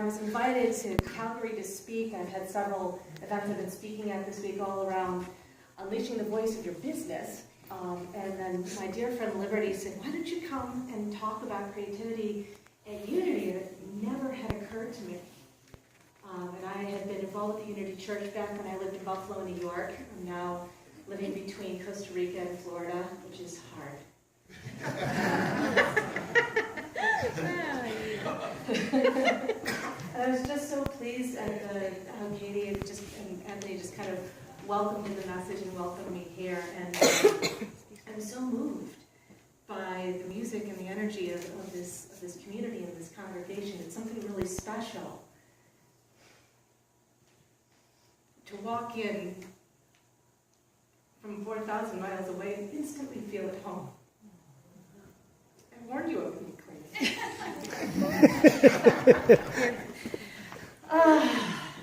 was invited to Calgary to speak. I've had several events I've been speaking at this week all around unleashing the voice of your business. And then my dear friend Liberty said, why don't you come and talk about creativity and unity? And it never had occurred to me. And I had been involved with the Unity Church back when I lived in Buffalo, New York. I'm now living between Costa Rica and Florida, which is hard. And I was just so pleased at how Katie and Anthony just kind of welcomed me the message and welcomed me here. And I'm so moved by the music and the energy of this community and this congregation. It's something really special to walk in from 4,000 miles away and instantly feel at home. I warned you I would be crazy.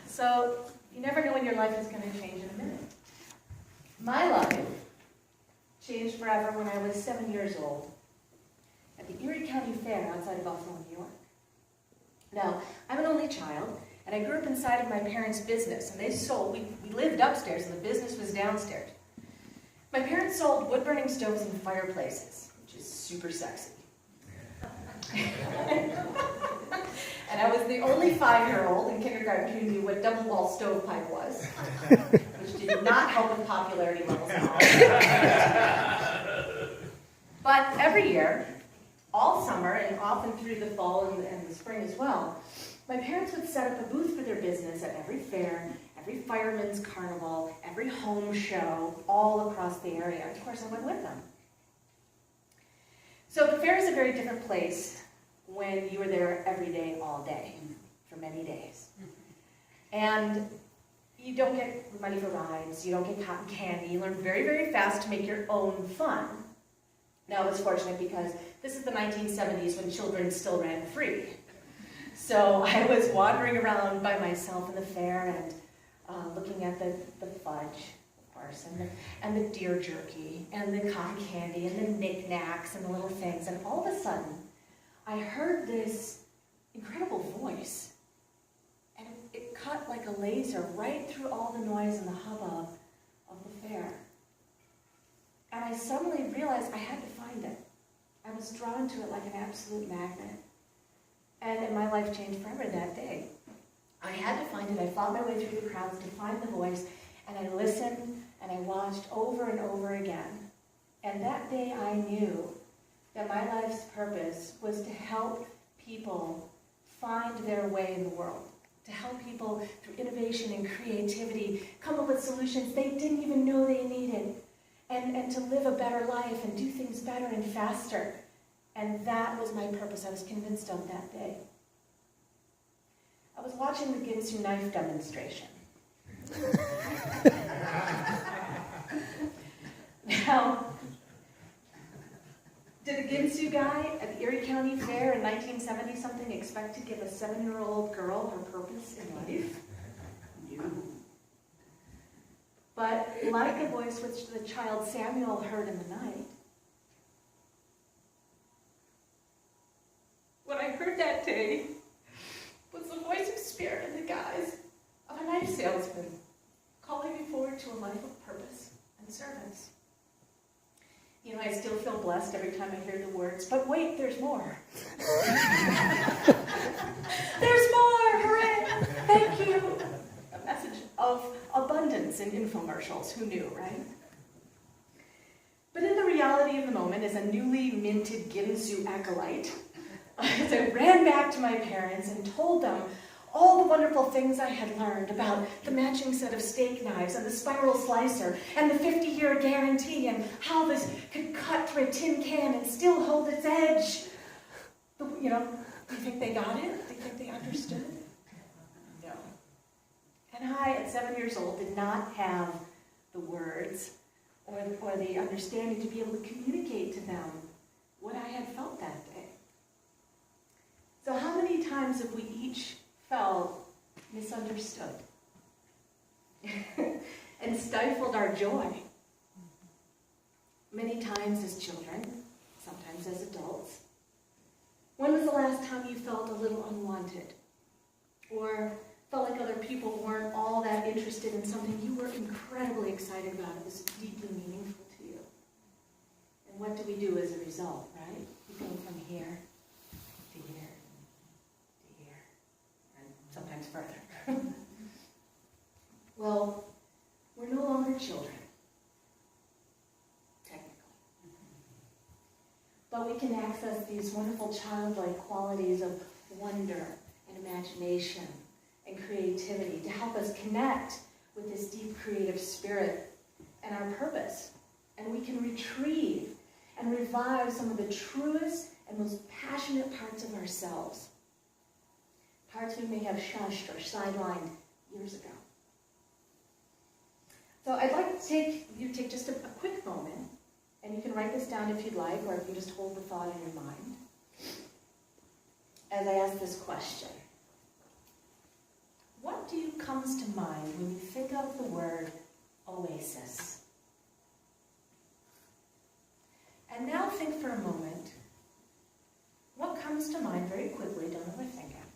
So you never know when your life is going to change in a minute. My life changed forever when I was 7 years old at the Erie County Fair outside of Buffalo, New York. Now, I'm an only child, and I grew up inside of my parents' business, and we lived upstairs, and the business was downstairs. My parents sold wood-burning stoves and fireplaces, which is super sexy. And I was the only 5-year-old in kindergarten who knew what double-wall stovepipe was, which did not help with popularity levels at all. But every year, all summer, and often through the fall and the spring as well, my parents would set up a booth for their business at every fair, every fireman's carnival, every home show, all across the area. And of course, I went with them. So the fair is a very different place when you were there every day, all day, for many days. And you don't get money for rides, you don't get cotton candy, you learn very, very fast to make your own fun. Now, I was fortunate because this is the 1970s when children still ran free. So I was wandering around by myself in the fair and looking at the fudge, of course, and the deer jerky, and the cotton candy, and the knickknacks, and the little things. And all of a sudden, I heard this incredible voice. And it cut like a laser right through all the noise and the hubbub of the fair. And I suddenly realized I had to find it. I was drawn to it like an absolute magnet. And my life changed forever that day. I had to find it. I fought my way through the crowds to find the voice, and I listened, and I watched over and over again. And that day I knew that my life's purpose was to help people find their way in the world, to help people through innovation and creativity come up with solutions they didn't even know they needed, and to live a better life and do things better and faster. And that was my purpose. I was convinced of that day. I was watching the Ginsu knife demonstration. Now, did the Ginsu guy at the Erie County Fair in 1970-something expect to give a 7-year-old girl her purpose in life? No. But like the voice which the child Samuel heard in the night, what I heard that day was the voice of spirit in the guise of a knife salesman calling me forward to a life of purpose and service. You know, I still feel blessed every time I hear the words, but wait, there's more. There's more, hooray, thank you. A message of abundance in infomercials, who knew, right? But in the reality of the moment, as a newly minted Ginsu acolyte, as I ran back to my parents and told them all the wonderful things I had learned about the matching set of steak knives and the spiral slicer and the 50-year guarantee and how this could cut through a tin can and still hold its edge. You know, do you think they got it? Do you think they understood? No. And I, at 7 years old, did not have the words or the understanding to be able to communicate to them what I had felt that day. So how many times have we each felt misunderstood and stifled our joy? Many times as children, sometimes as adults. When was the last time you felt a little unwanted or felt like other people weren't all that interested in something you were incredibly excited about. It was deeply meaningful to you. And what do we do as a result, right? We go from here to here to here, and sometimes further. Well, we're no longer children, technically. But we can access these wonderful childlike qualities of wonder and imagination and creativity to help us connect with this deep creative spirit and our purpose. And we can retrieve and revive some of the truest and most passionate parts of ourselves. Parts we may have shushed or sidelined years ago. So I'd like to take just a quick moment, and you can write this down if you'd like, or you can just hold the thought in your mind, as I ask this question. What comes to mind when you think of the word oasis? And now think for a moment, what comes to mind very quickly, don't overthink it.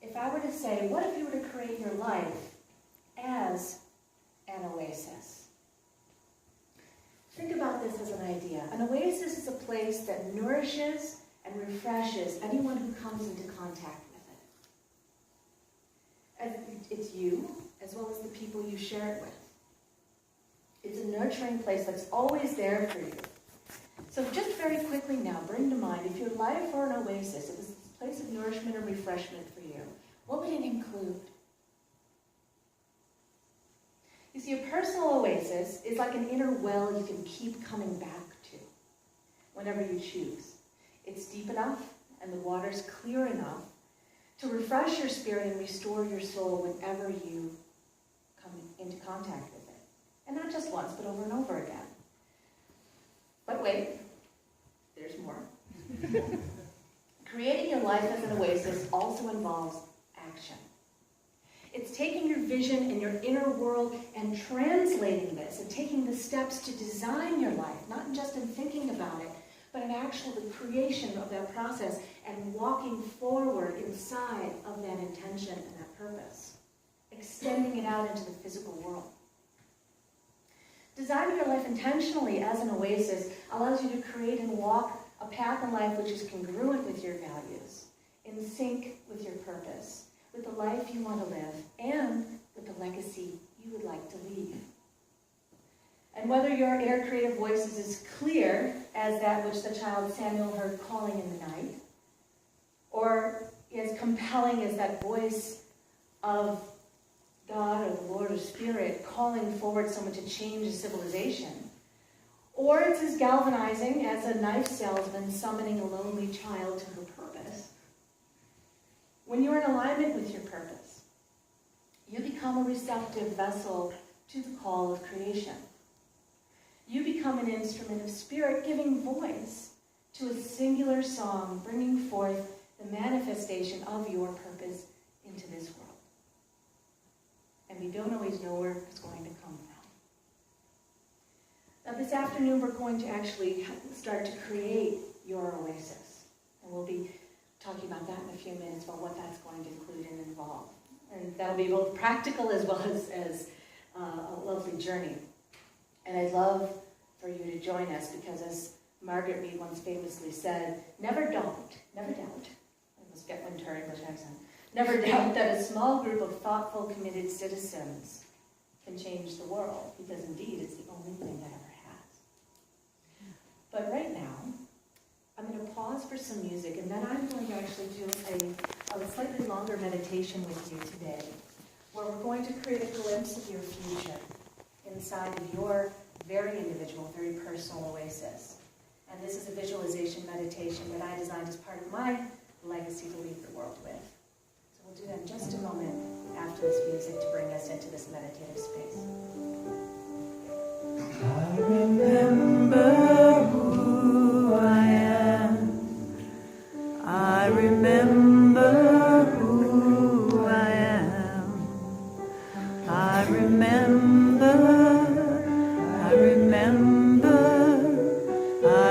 If I were to say, what if you were to create your life as an oasis? Think about this as an idea. An oasis is a place that nourishes and refreshes anyone who comes into contact with it. It's you, as well as the people you share it with. It's a nurturing place that's always there for you. So just very quickly now, bring to mind, if your life were an oasis, it was this place of nourishment and refreshment for you, what would it include? You see, a personal oasis is like an inner well you can keep coming back to whenever you choose. It's deep enough and the water's clear enough to refresh your spirit and restore your soul whenever you come into contact with it. And not just once, but over and over again. But wait, there's more. Creating your life as an oasis also involves action. It's taking your vision and your inner world and translating this and taking the steps to design your life, not just in thinking about it, but in actual the creation of that process and walking forward inside of that intention and that purpose, extending it out into the physical world. Designing your life intentionally as an oasis allows you to create and walk a path in life which is congruent with your values, in sync with your purpose, with the life you want to live, and with the legacy you would like to leave. And whether your inner creative voice is as clear as that which the child Samuel heard calling in the night, or as compelling as that voice of God or the Lord or Spirit calling forward someone to change a civilization, or it's as galvanizing as a knife salesman summoning a lonely child to her purpose. When you're in alignment with your purpose, you become a receptive vessel to the call of creation. You become an instrument of spirit giving voice to a singular song, bringing forth the manifestation of your purpose into this world. And we don't always know where it's going to come from. Now this afternoon we're going to actually start to create your oasis. And we'll be talking about that in a few minutes, about what that's going to include and involve. And that'll be both practical as well as a lovely journey. And I'd love for you to join us because, as Margaret Mead once famously said, never doubt, I must get into her English accent, never doubt that a small group of thoughtful, committed citizens can change the world, because indeed it's the only thing that ever has. But right now, I'm going to pause for some music, and then I'm going to actually do a slightly longer meditation with you today, where we're going to create a glimpse of your future inside of your very individual, very personal oasis. And this is a visualization meditation that I designed as part of my legacy to leave the world with. So we'll do that in just a moment after this music to bring us into this meditative space. I remember who I am. I remember who I am. I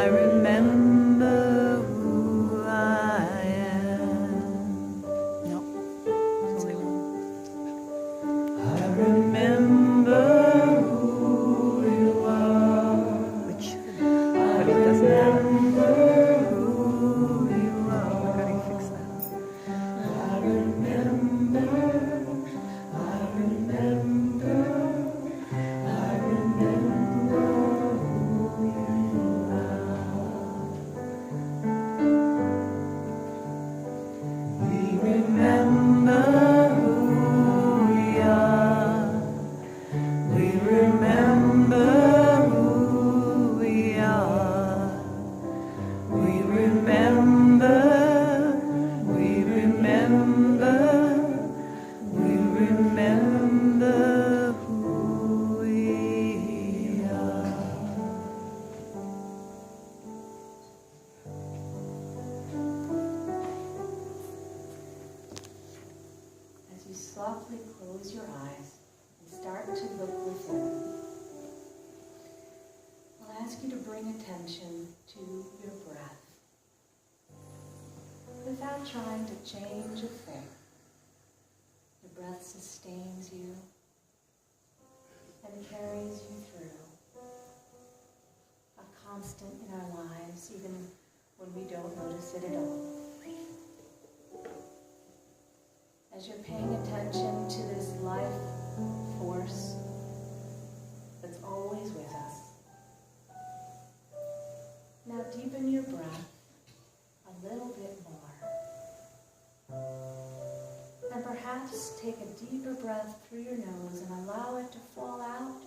remember who I am. No. close your eyes and start to look within. I'll ask you to bring attention to your breath without trying to change a thing. Your breath sustains you and carries you through. A constant in our lives, even when we don't notice it at all. As you're paying attention to this life force that's always with us, now deepen your breath a little bit more. And perhaps take a deeper breath through your nose and allow it to fall out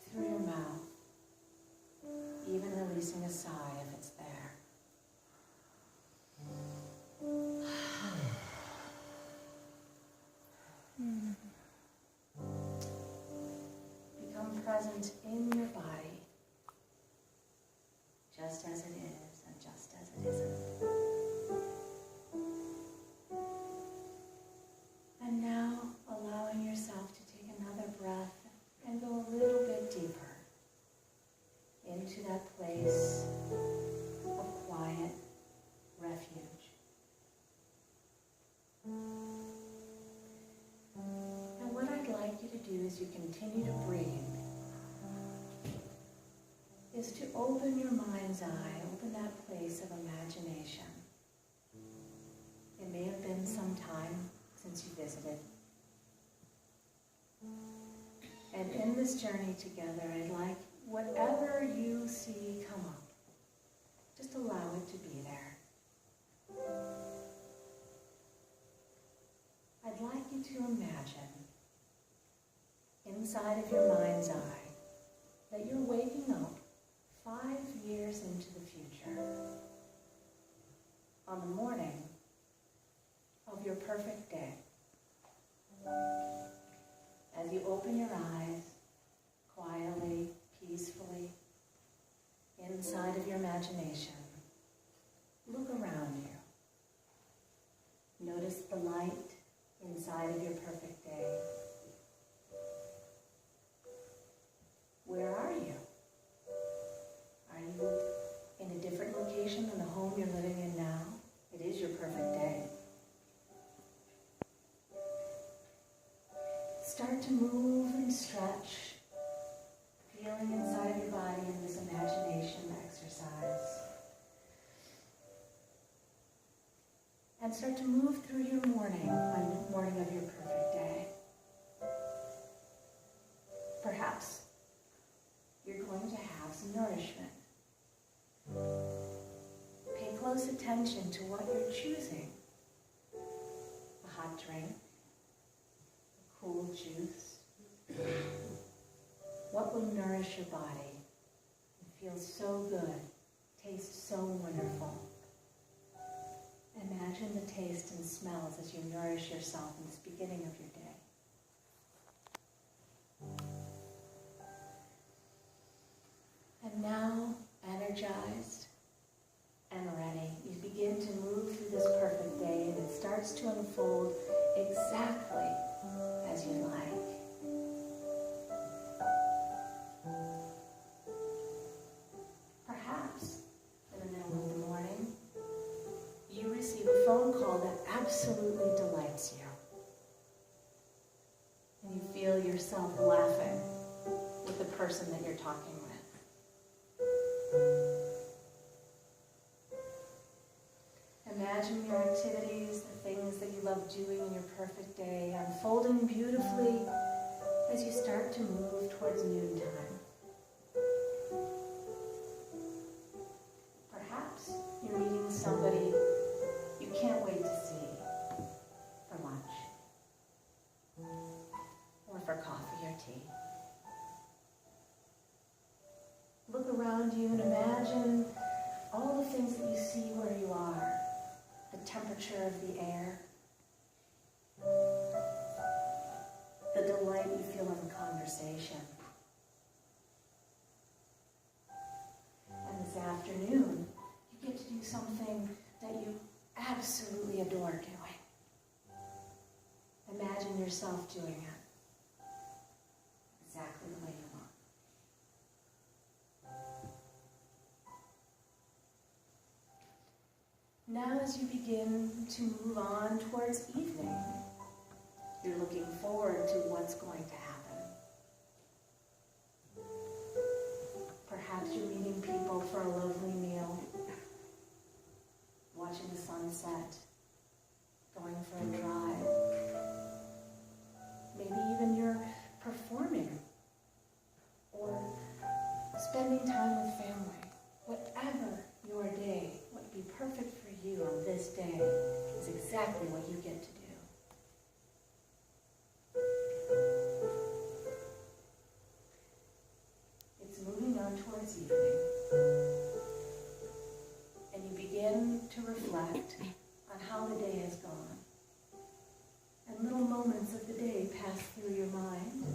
through your mouth, even releasing a sigh if it's there. Become present in your body, just as it is and just as it isn't. And now allowing yourself to take another breath and go a little bit deeper into that place of quiet refuge. And what I'd like you to do as you continue to breathe is to open your mind's eye, open that place of imagination. It may have been some time since you visited. And in this journey together, I'd like whatever you see come up, just allow it to be there. I'd like you to imagine inside of your mind's eye that you're waking up 5 years into the future on the morning of your perfect day. As you open your eyes quietly, peacefully, inside of your imagination, look around you. Notice the light inside of your perfect day. Where are you? Are you in a different location than the home you're living in now? It is your perfect day. Start to move and stretch, feeling inside of your body in this imagination exercise. And start to move through your morning on the morning of your perfect day. Perhaps you're going to have some nourishment. Pay close attention to what you're choosing. A hot drink, a cool juice. What will nourish your body and feel so good, taste so wonderful? Imagine the taste and smells as you nourish yourself in this beginning of your day. And now, energized and ready, you begin to move through this perfect day, and it starts to unfold exactly as you like. Perhaps, in the middle of the morning, you receive a phone call that absolutely delights you. And you feel yourself laughing with the person that you're talking with. Imagine your activities, the things that you love doing in your perfect day, unfolding beautifully as you start to move towards noontime. Perhaps you're meeting somebody you can't wait to see for lunch, or for coffee or tea. Look around you and imagine all the things that you see where you are. The temperature of the air, the delight you feel in the conversation. And this afternoon, you get to do something that you absolutely adore doing. Imagine yourself doing it. Now as you begin to move on towards evening, you're looking forward to what's going to happen. Perhaps you're meeting people for a lovely meal, watching the sunset, going for a drive. Maybe even you're performing or spending time with family. Whatever your day, what would be perfect for you on this day is exactly what you get to do. It's moving on towards evening, and you begin to reflect on how the day has gone. And little moments of the day pass through your mind.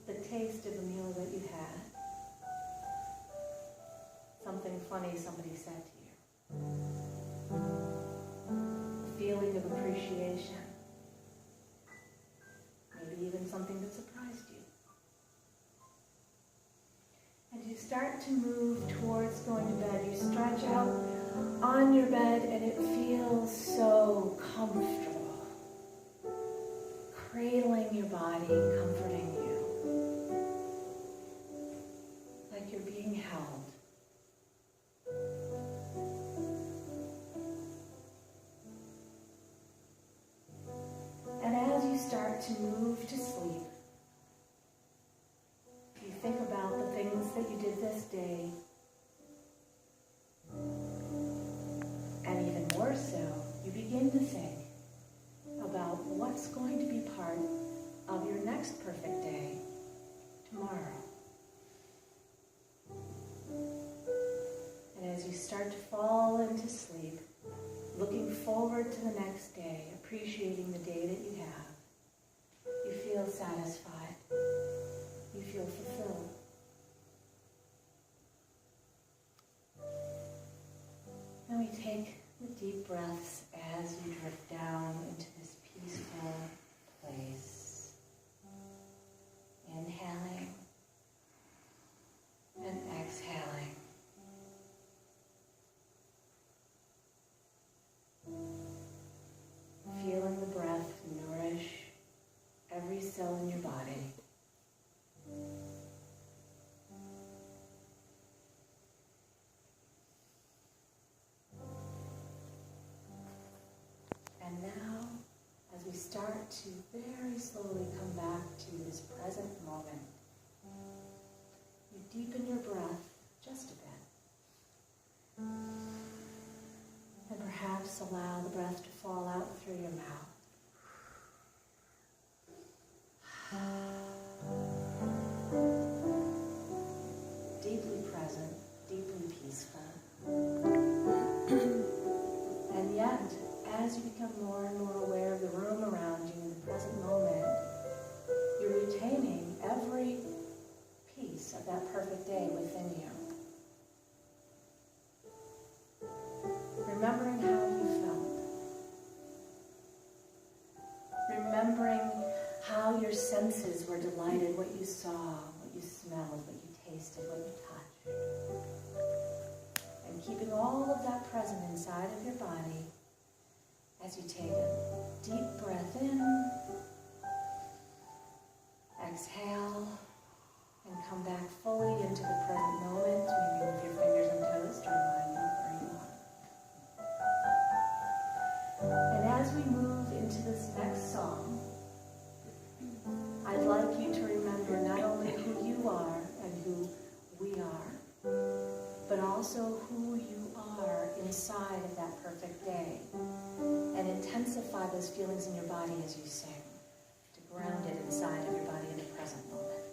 The taste of the meal that you had. Something funny somebody said to you. A feeling of appreciation. Maybe even something that surprised you. And you start to move towards going to bed. You stretch out on your bed and it feels so comfortable. Cradling your body, comforting you. Like you're being held. And as you start to move to sleep, you think about the things that you did this day. And even more so, you begin to think about what's going to be part of your next perfect day tomorrow. And as you start to fall into sleep, looking forward to the next day, appreciating the day that you have, you feel satisfied. You feel fulfilled. Now we take the deep breaths as you drift down into this peaceful place. Inhaling and exhaling. Feeling the breath nourish every cell in your body. And now, as we start to very slowly come back to this present moment, you deepen your breath just a bit. And perhaps allow the breath to fall out through your mouth. Deeply present, deeply peaceful. And yet, as you become more and more aware of the room around you in the present moment, you're retaining every piece of that perfect day within you. Remembering how you felt. Remembering how your senses were delighted, what you saw, what you smelled, what you tasted, what you touched. And keeping all of that present inside of your body as you take a deep breath in, exhale, and come back fully into the present moment. Maybe with your fingers and toes to remind you of where you are. And as we move into this next song, I'd like you to remember not only who you are and who we are, but also who you are inside of that perfect day. And intensify those feelings in your body as you sing, to ground it inside of your body in the present moment.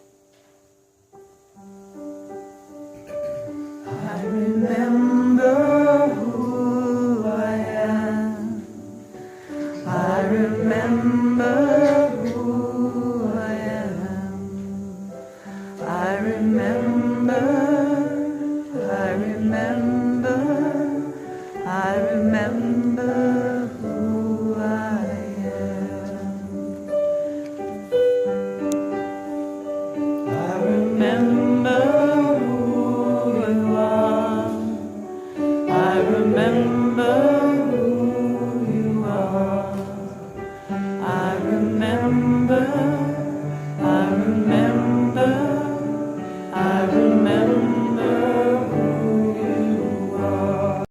I remember who I am. I remember who I am. I remember, I remember, I remember who I am. I remember who you are. remember